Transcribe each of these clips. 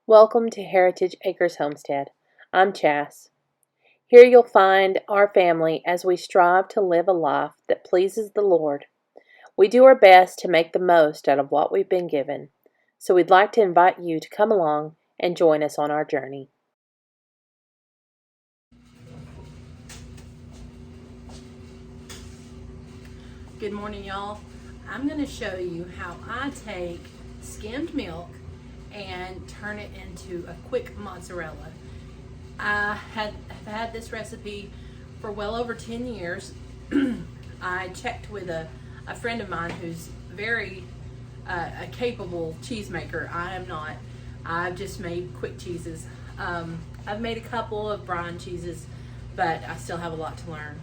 Welcome to Heritage Acres Homestead. I'm Chas. Here you'll find our family as we strive to live a life that pleases the Lord. We do our best to make the most out of what we've been given, so we'd like to invite you to come along and join us on our journey. Good morning, y'all. I'm going to show you how I take skimmed milk and turn it into a quick mozzarella. I've had this recipe for well over 10 years. I checked with a friend of mine who's very a capable cheesemaker. I am not. I've just made quick cheeses. I've made a couple of brine cheeses, but I still have a lot to learn.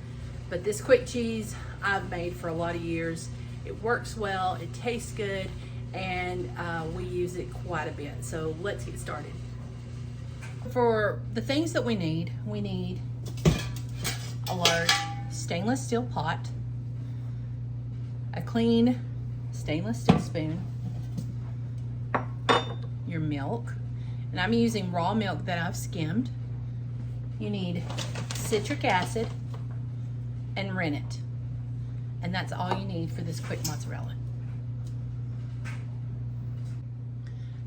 But this quick cheese I've made for a lot of years. It works well, it tastes good, and we use it quite a bit. So let's get started. For the things that we need a large stainless steel pot, a clean stainless steel spoon, your milk, and I'm using raw milk that I've skimmed. You need citric acid and rennet, and that's all you need for this quick mozzarella.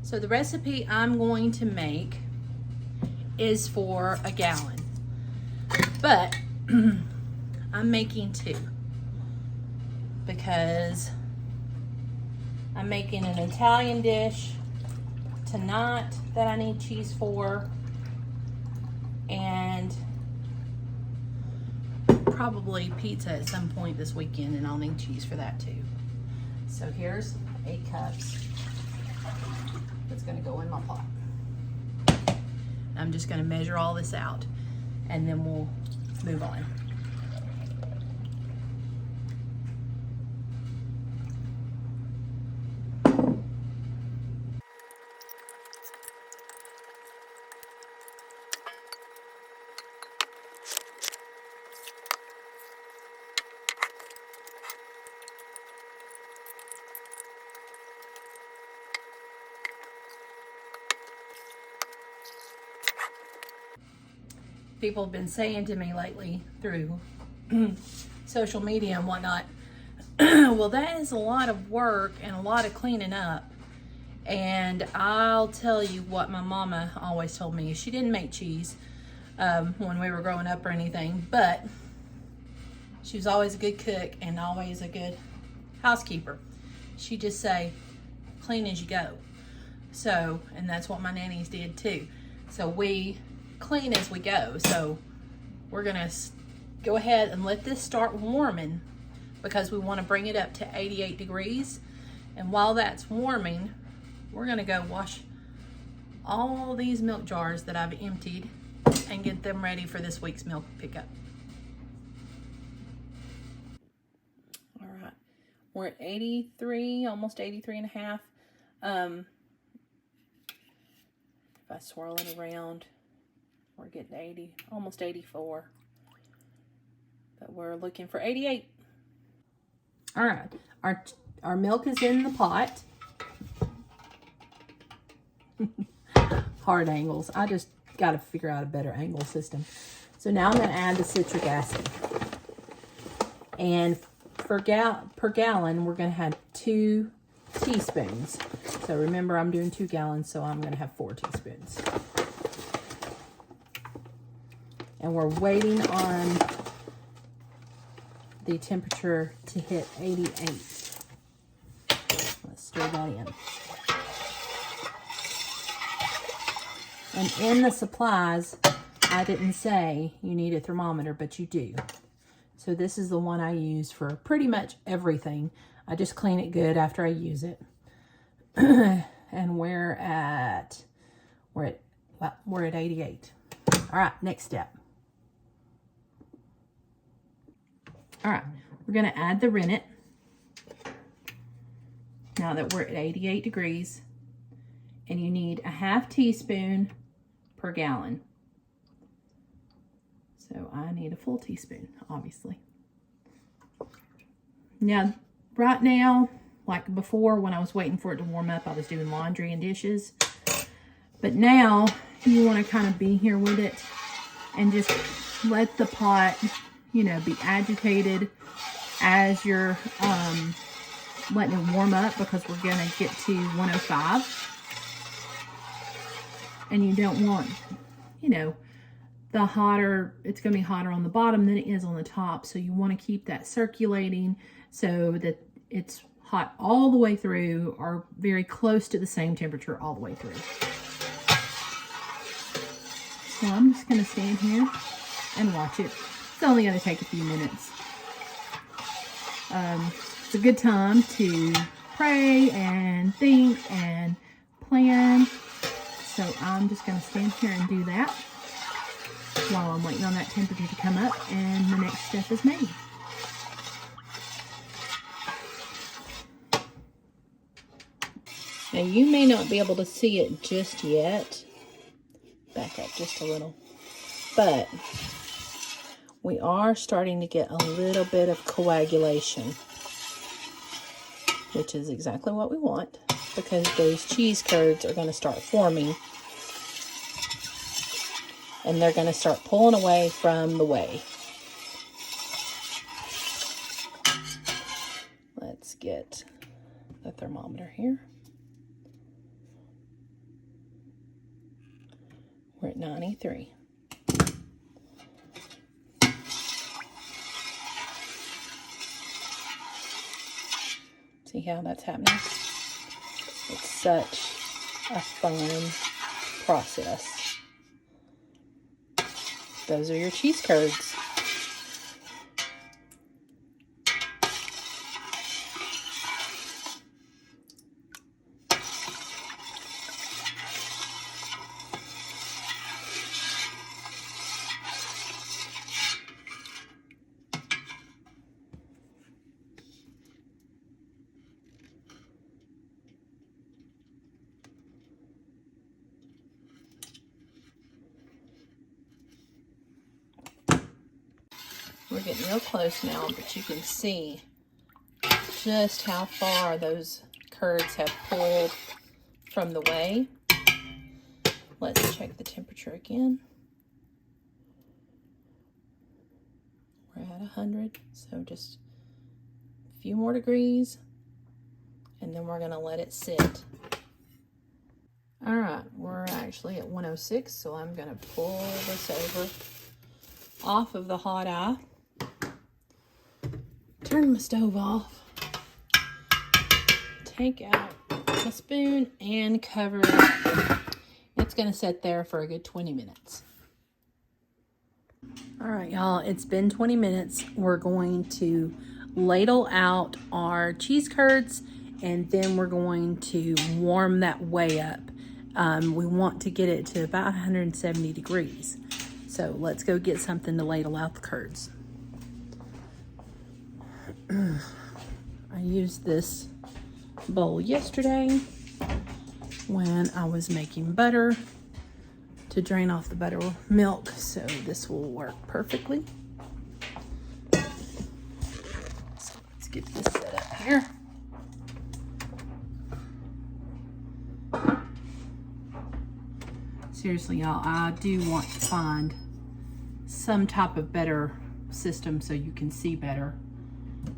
So the recipe I'm going to make is for a gallon, but I'm making 2 because I'm making an Italian dish tonight that I need cheese for, and probably pizza at some point this weekend, and I'll need cheese for that too. So here's 8 cups. That's going to go in my pot. I'm just going to measure all this out, and then we'll move on. People have been saying to me lately through social media and whatnot, well, that is a lot of work and a lot of cleaning up. And I'll tell you what my mama always told me. She didn't make cheese when we were growing up or anything, but she was always a good cook and always a good housekeeper. She'd just say, clean as you go. So, and that's what my nannies did too. So we clean as we go. So we're gonna go ahead and let this start warming because we want to bring it up to 88 degrees. And while that's warming, we're gonna go wash all these milk jars that I've emptied and get them ready for this week's milk pickup. All right, we're at 83, almost 83 and a half. If I swirl it around, we're getting 80, almost 84, but we're looking for 88. All right, our milk is in the pot. Hard angles. I just got to figure out a better angle system. So now I'm going to add the citric acid. And per gallon, we're going to have 2 teaspoons. So remember, I'm doing 2 gallons, so I'm going to have 4 teaspoons. And we're waiting on the temperature to hit 88. Let's stir that in. And in the supplies, I didn't say you need a thermometer, but you do. So this is the one I use for pretty much everything. I just clean it good after I use it. And we're at 88. All right, next step. All right, we're gonna add the rennet now that we're at 88 degrees, and you need a half teaspoon per gallon. So I need a full teaspoon, obviously. Now, right now, like before when I was waiting for it to warm up, I was doing laundry and dishes. But now you want to kind of be here with it and just let the pot, you know, be agitated as you're letting it warm up, because we're going to get to 105. And you don't want, you know, the hotter, it's going to be hotter on the bottom than it is on the top. So you want to keep that circulating so that it's hot all the way through, or very close to the same temperature all the way through. So I'm just going to stand here and watch it. It's only going to take a few minutes. It's a good time to pray and think and plan. So I'm just going to stand here and do that while I'm waiting on that temperature to come up and the next step is made. Now you may not be able to see it just yet. Back up just a little. But we are starting to get a little bit of coagulation, which is exactly what we want, because those cheese curds are going to start forming and they're going to start pulling away from the whey. Let's get the thermometer here. We're at 93. See how that's happening? It's such a fun process. Those are your cheese curds. We're getting real close now, but you can see just how far those curds have pulled from the whey. Let's check the temperature again. We're at 100, so just a few more degrees, and then we're gonna let it sit. All right, we're actually at 106, so I'm gonna pull this over off of the hot eye. Turn my stove off. Take out a spoon and cover it up. It's gonna sit there for a good 20 minutes. All right, y'all, it's been 20 minutes. We're going to ladle out our cheese curds, and then we're going to warm that whey up. We want to get it to about 170 degrees. So let's go get something to ladle out the curds. I used this bowl yesterday when I was making butter to drain off the buttermilk, so this will work perfectly. So let's get this set up here. Seriously, y'all, I do want to find some type of better system so you can see better.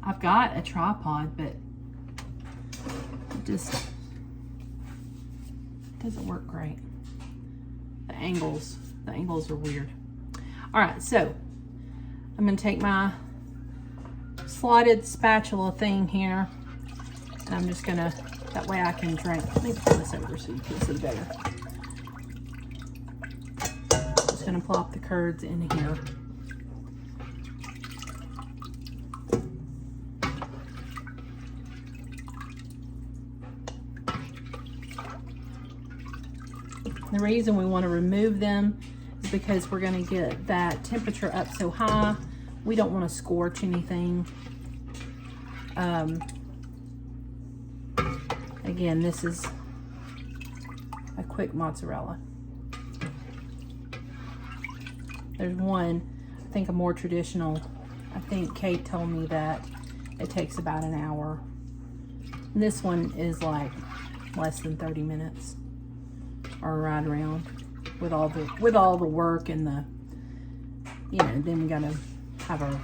I've got a tripod, but it just doesn't work great. The angles are weird. All right, so I'm gonna take my slotted spatula thing here, and I'm just gonna, that way I can drain. Let me pull this over so you can see better. Just gonna plop the curds in here. The reason we want to remove them is because we're going to get that temperature up so high. We don't want to scorch anything. Again, this is a quick mozzarella. There's one, I think a more traditional, I think Kate told me that it takes about an hour. And this one is like less than 30 minutes. or right around with all the work and the, you know, then we gotta have our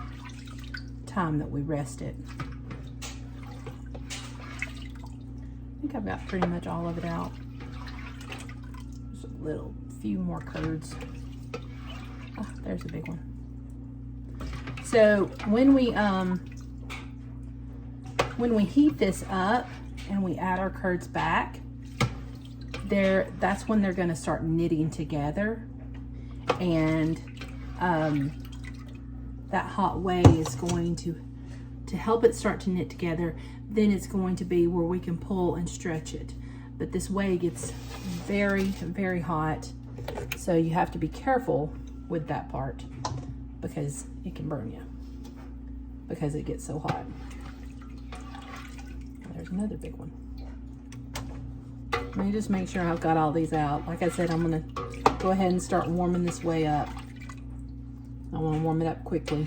time that we rest it. I think I've got pretty much all of it out. Just a little few more curds. Oh, there's a big one. So when we heat this up and we add our curds back, that's when they're going to start knitting together, and that hot whey is going to help it start to knit together. Then it's going to be where we can pull and stretch it. But this whey gets very, very hot, so you have to be careful with that part because it can burn you because it gets so hot. There's another big one. Let me just make sure I've got all these out. Like I said, I'm gonna go ahead and start warming this whey up. I want to warm it up quickly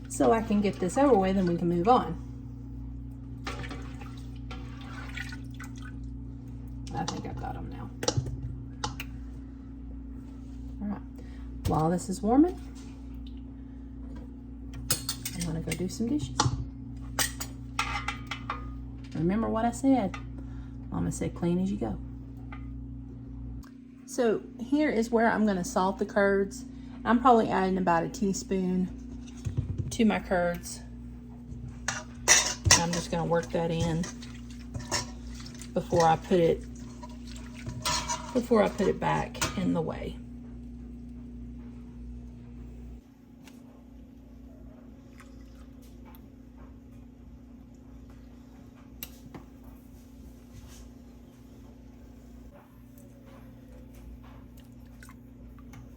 so I can get this over with and we can move on. I think I've got them now. All right, while this is warming, I'm gonna go do some dishes. Remember what I said. I'm gonna say clean as you go. So here is where I'm gonna salt the curds. I'm probably adding about a teaspoon to my curds. I'm just gonna work that in before I put it back in the whey.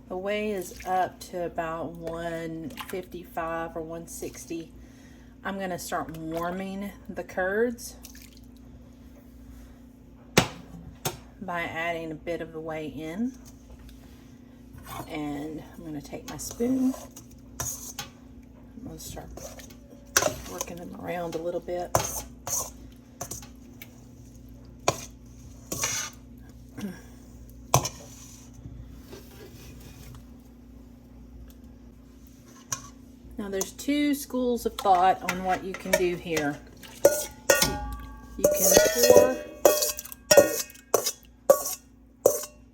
The whey is up to about 155 or 160. I'm going to start warming the curds by adding a bit of the whey in. And I'm going to take my spoon. I'm going to start working them around a little bit. Now there's two schools of thought on what you can do here. You can pour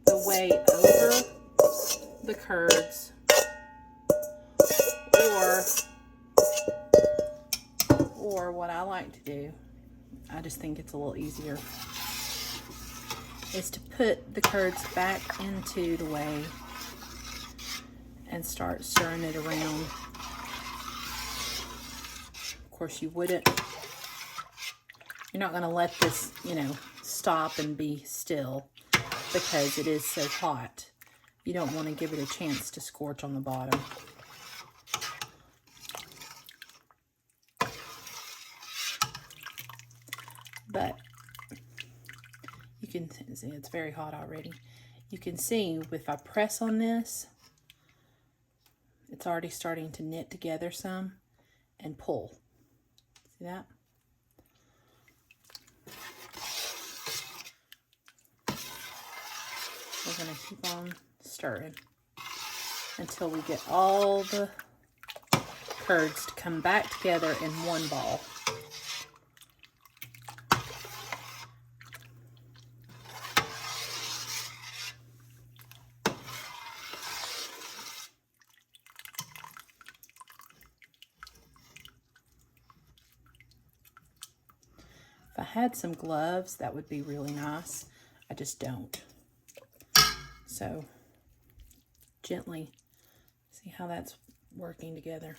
the whey over the curds, or what I like to do, I just think it's a little easier, is to put the curds back into the whey and start stirring it around. Of course, you're not going to let this, stop and be still because it is so hot. You don't want to give it a chance to scorch on the bottom. But you can see it's very hot already. You can see if I press on this, it's already starting to knit together some and pull. See that? We're going to keep on stirring until we get all the curds to come back together in one ball. If I had some gloves, that would be really nice. I just don't. So, gently see how that's working together.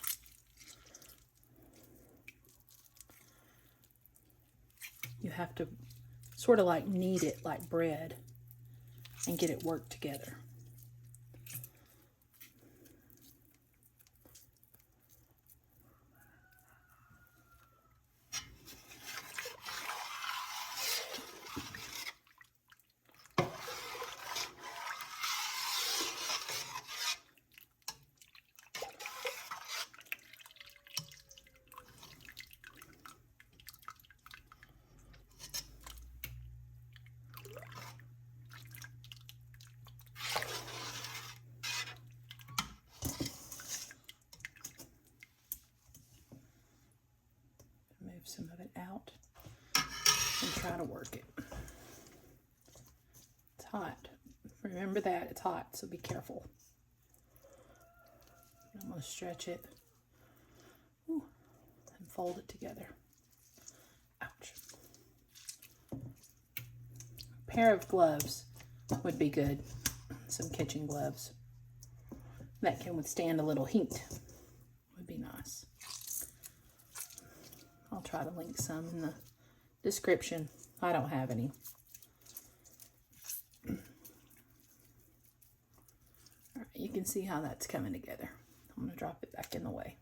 You have to sort of like knead it like bread and get it worked together. how to work it. It's hot. Remember that, it's hot, so be careful. I'm going to stretch it. Ooh, and fold it together. Ouch. A pair of gloves would be good. Some kitchen gloves that can withstand a little heat would be nice. I'll try to link some in the description. I don't have any. All right, you can see how that's coming together. I'm going to drop it back in the way.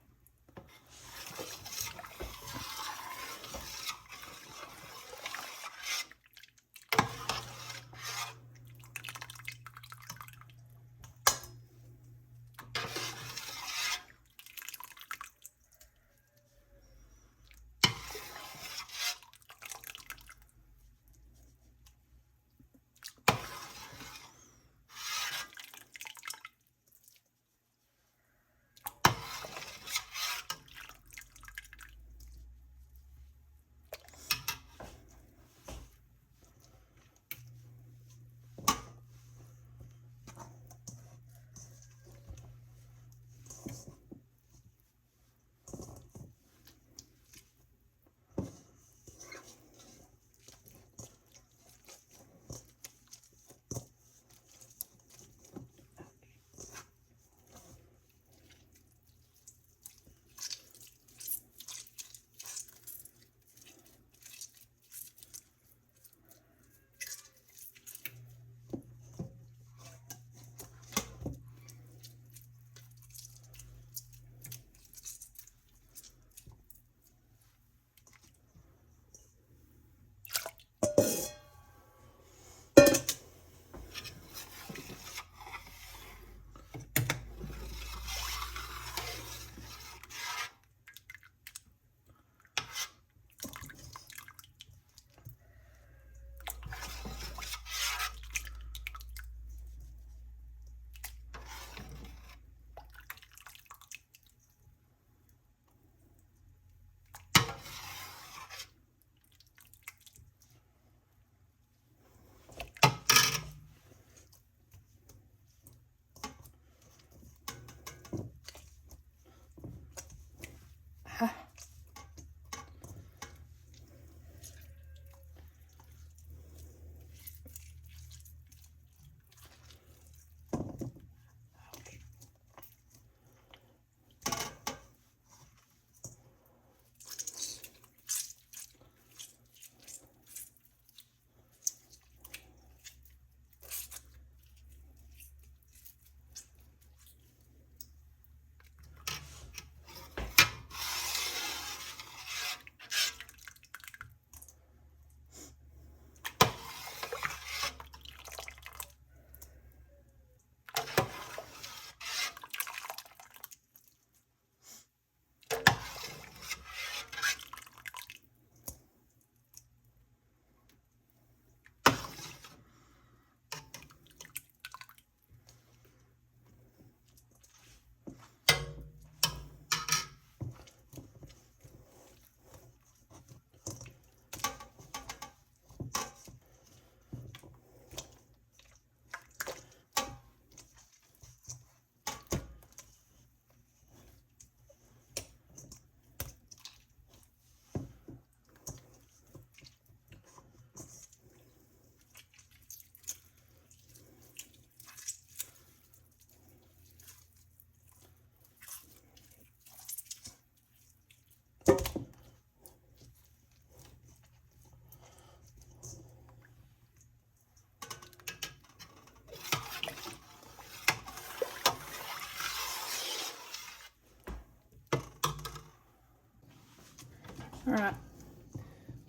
All right,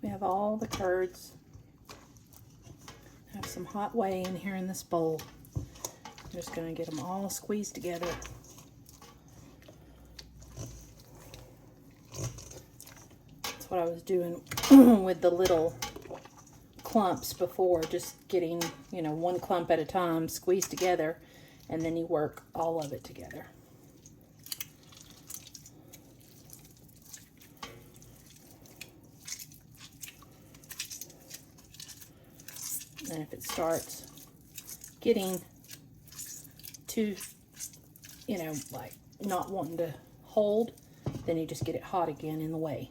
we have all the curds. I have some hot whey in here in this bowl. I'm just going to get them all squeezed together. That's what I was doing with the little clumps before, just getting, you know, one clump at a time squeezed together, and then you work all of it together. And if it starts getting too, you know, like not wanting to hold, then you just get it hot again in the whey.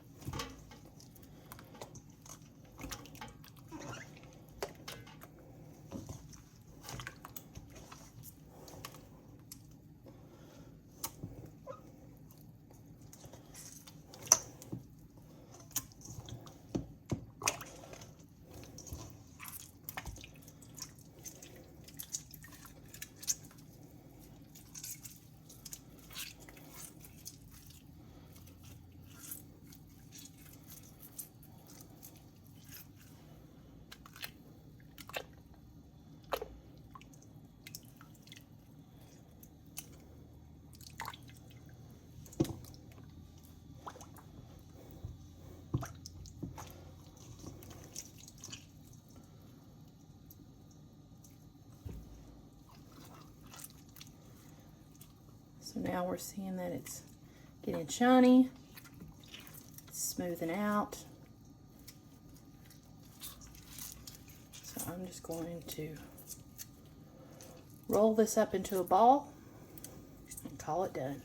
So now we're seeing that it's getting shiny, it's smoothing out. So I'm just going to roll this up into a ball and call it done.